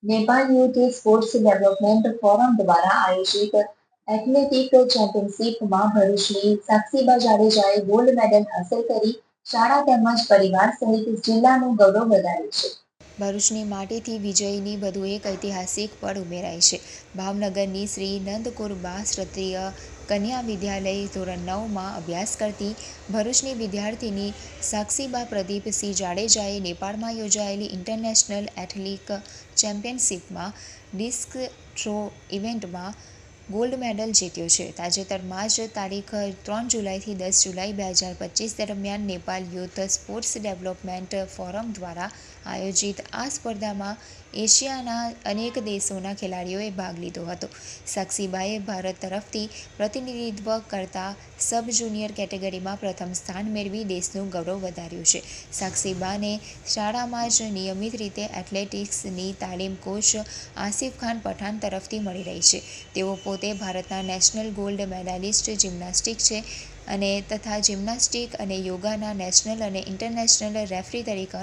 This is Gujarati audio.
Nepal youth sports development forum દ્વારા આયોજિત એથ્લેટિક ચેમ્પિયનશિપમાં ભરૂચની સાક્ષીબા જાડેજાએ ગોલ્ડ મેડલ હાંસલ કરી શાળા તેમજ પરિવાર સહિત જિલ્લાનું ગૌરવ વધાર્યું છે. ભરૂચની માટીથી વિજયની વધુ એક ઐતિહાસિક પળ ઉમેરાઈ છે. ભાવનગરની શ્રી નંદકુરબા ક્ષત્રિય કન્યા વિદ્યાલય ધોરણ 9માં અભ્યાસ કરતી ભરૂચની વિદ્યાર્થીની સાક્ષીબા પ્રદીપસિંહ જાડેજાએ નેપાળમાં યોજાયેલી ઇન્ટરનેશનલ એથ્લેટિક ચેમ્પિયનશિપમાં ડિસ્ક થ્રો ઇવેન્ટમાં ગોલ્ડ મેડલ જીત્યો છે. તાજેતરમાં જ તારીખ 3 જુલાઈથી 10 જુલાઈ 2025 દરમિયાન Nepal youth sports development forum દ્વારા આયોજિત આ સ્પર્ધામાં એશિયાના અનેક દેશોના ખેલાડીઓએ ભાગ લીધો હતો. સાક્ષીબાએ ભારત તરફથી પ્રતિનિધિત્વ કરતા સબ જુનિયર કેટેગરીમાં પ્રથમ સ્થાન મેળવી દેશનું ગૌરવ વધાર્યું છે. સાક્ષીબાને શાળામાં જ નિયમિત રીતે એથ્લેટિક્સની તાલીમ કોચ આસિફ ખાન પઠાણ તરફથી મળી રહી છે. તેઓ પોતે ભારતના નેશનલ ગોલ્ડ મેડાલિસ્ટ જિમ્નાસ્ટિક છે તથા જિમ્નાસ્ટિક અને યોગાના નેશનલ અને ઇન્ટરનેશનલ રેફરી તરીકે